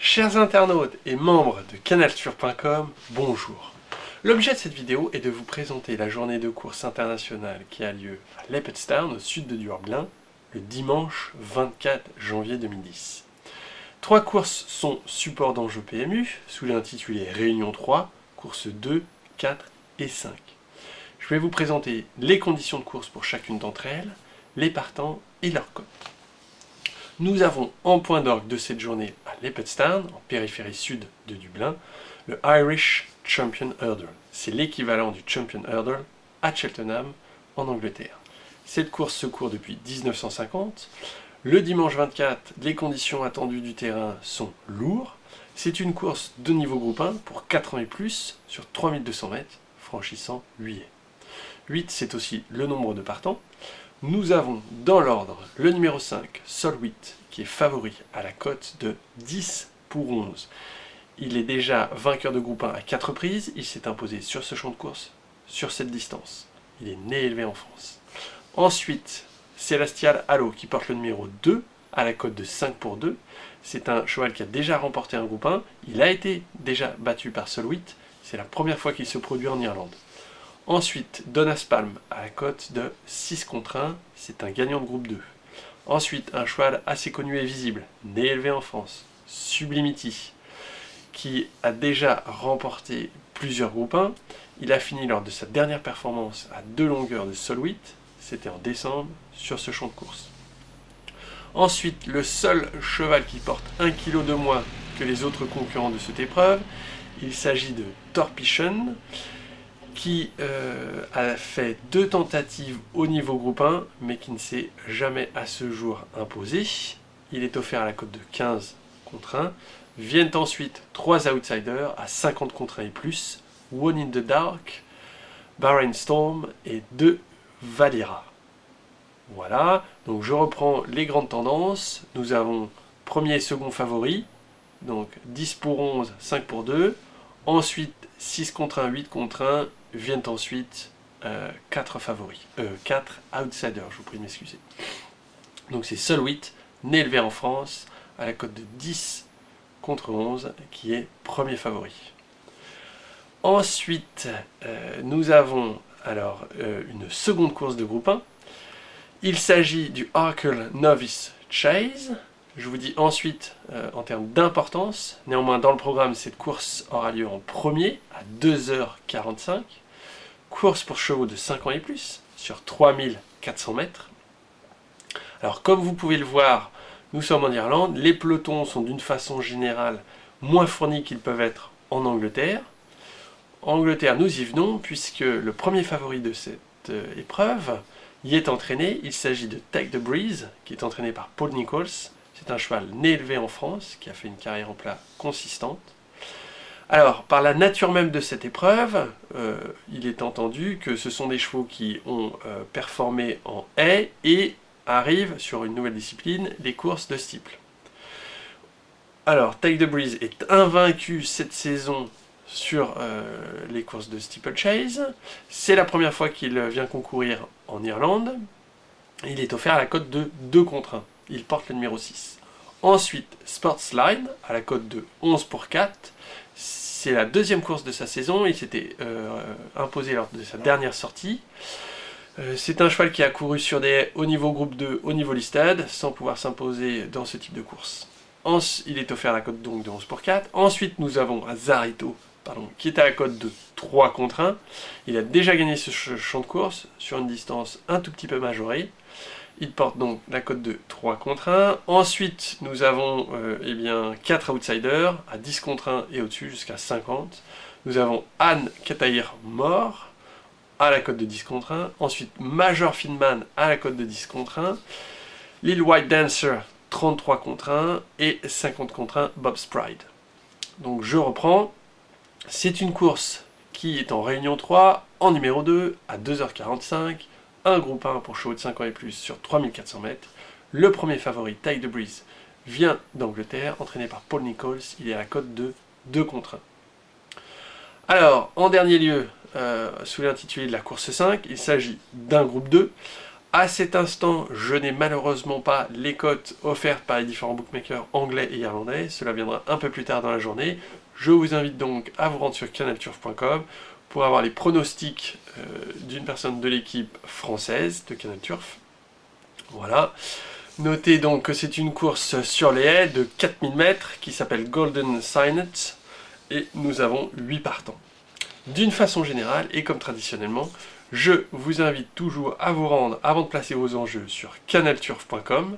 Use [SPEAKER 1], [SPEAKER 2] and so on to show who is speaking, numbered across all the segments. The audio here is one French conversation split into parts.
[SPEAKER 1] Chers internautes et membres de canalturf.com, bonjour. L'objet de cette vidéo est de vous présenter la journée de course internationale qui a lieu à Leopardstown, au sud de Dublin, le dimanche 24 janvier 2010. Trois courses sont support d'enjeu PMU, sous l'intitulé Réunion 3, courses 2, 4 et 5. Je vais vous présenter les conditions de course pour chacune d'entre elles, les partants et leurs cotes. Nous avons en point d'orgue de cette journée à Leopardstown, en périphérie sud de Dublin, le Irish Champion Hurdle. C'est l'équivalent du Champion Hurdle à Cheltenham, en Angleterre. Cette course se court depuis 1950. Le dimanche 24, les conditions attendues du terrain sont lourdes. C'est une course de niveau groupe 1 pour 4 ans et plus sur 3200 mètres, franchissant 8 haies. 8, c'est aussi le nombre de partants. Nous avons dans l'ordre le numéro 5, Solwit, qui est favori à la cote de 10 pour 11. Il est déjà vainqueur de groupe 1 à 4 reprises, il s'est imposé sur ce champ de course, sur cette distance. Il est né et élevé en France. Ensuite, Celestial Halo, qui porte le numéro 2 à la cote de 5 pour 2. C'est un cheval qui a déjà remporté un groupe 1, il a été déjà battu par Solwit, c'est la première fois qu'il se produit en Irlande. Ensuite, Donas Palm à la cote de 6 contre 1, c'est un gagnant de groupe 2. Ensuite, un cheval assez connu et visible, né et élevé en France, Sublimity, qui a déjà remporté plusieurs groupes 1. Il a fini lors de sa dernière performance à 2 longueurs de Solwit, c'était en décembre, sur ce champ de course. Ensuite, le seul cheval qui porte 1 kg de moins que les autres concurrents de cette épreuve, il s'agit de Torpition, qui a fait 2 tentatives au niveau groupe 1, mais qui ne s'est jamais à ce jour imposé. Il est offert à la cote de 15 contre 1. Viennent ensuite 3 outsiders à 50 contre 1 et plus, One in the Dark, Bahrain Storm et 2 Valera. Voilà, donc je reprends les grandes tendances. Nous avons premier et second favori, donc 10 pour 11, 5 pour 2. Ensuite 6 contre 1, 8 contre 1, viennent ensuite 4 favoris, 4 outsiders, je vous prie de m'excuser. Donc c'est Solwit, né élevé en France, à la cote de 10 contre 11, qui est premier favori. Ensuite, nous avons alors une seconde course de groupe 1. Il s'agit du Arkle Novice Chase. Je vous dis ensuite en termes d'importance. Néanmoins, dans le programme, cette course aura lieu en premier à 2h45. Course pour chevaux de 5 ans et plus sur 3400 mètres. Alors, comme vous pouvez le voir, nous sommes en Irlande. Les pelotons sont d'une façon générale moins fournis qu'ils peuvent être en Angleterre. En Angleterre, nous y venons puisque le premier favori de cette épreuve y est entraîné. Il s'agit de Take the Breeze, qui est entraîné par Paul Nichols. C'est un cheval né élevé en France, qui a fait une carrière en plat consistante. Alors, par la nature même de cette épreuve, il est entendu que ce sont des chevaux qui ont performé en haie et arrivent sur une nouvelle discipline, les courses de steeple. Alors, Take the Breeze est invaincu cette saison sur les courses de steeplechase. C'est la première fois qu'il vient concourir en Irlande. Il est offert à la cote de 2 contre 1. Il porte le numéro 6. Ensuite, Sportsline, à la cote de 11 pour 4. C'est la deuxième course de sa saison. Il s'était imposé lors de sa dernière sortie. C'est un cheval qui a couru sur des haies au niveau groupe 2, au niveau listed, sans pouvoir s'imposer dans ce type de course. Il est offert à la cote donc de 11 pour 4. Ensuite, nous avons Zarito, qui est à la cote de 3 contre 1. Il a déjà gagné ce champ de course sur une distance un tout petit peu majorée. Il porte donc la cote de 3 contre 1. Ensuite, nous avons 4 outsiders à 10 contre 1 et au-dessus jusqu'à 50. Nous avons Anne Kataïr Mort à la cote de 10 contre 1. Ensuite, Major Finman à la cote de 10 contre 1. Lil White Dancer 33 contre 1 et 50 contre 1 Bob's Pride. Donc je reprends. C'est une course qui est en Réunion 3, en numéro 2, à 2h45. Un groupe 1 pour chevaux de 5 ans et plus sur 3400 mètres. Le premier favori, Take the Breeze, vient d'Angleterre, entraîné par Paul Nichols. Il est à la cote de 2 contre 1. Alors, en dernier lieu, sous l'intitulé de la course 5, il s'agit d'un groupe 2 À cet instant, je n'ai malheureusement pas les cotes offertes par les différents bookmakers anglais et irlandais. Cela viendra un peu plus tard dans la journée. Je vous invite donc à vous rendre sur canalturf.com pour avoir les pronostics d'une personne de l'équipe française de Canal Turf. Voilà. Notez donc que c'est une course sur les haies de 4000 mètres qui s'appelle Golden Signet et nous avons 8 partants. D'une façon générale et comme traditionnellement, je vous invite toujours à vous rendre avant de placer vos enjeux sur canalturf.com.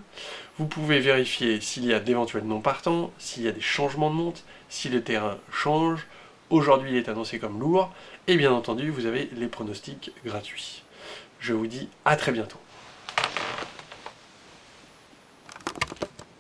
[SPEAKER 1] Vous pouvez vérifier s'il y a d'éventuels non partants, s'il y a des changements de monte, si le terrain change. Aujourd'hui, il est annoncé comme lourd. Et bien entendu, vous avez les pronostics gratuits. Je vous dis à très bientôt.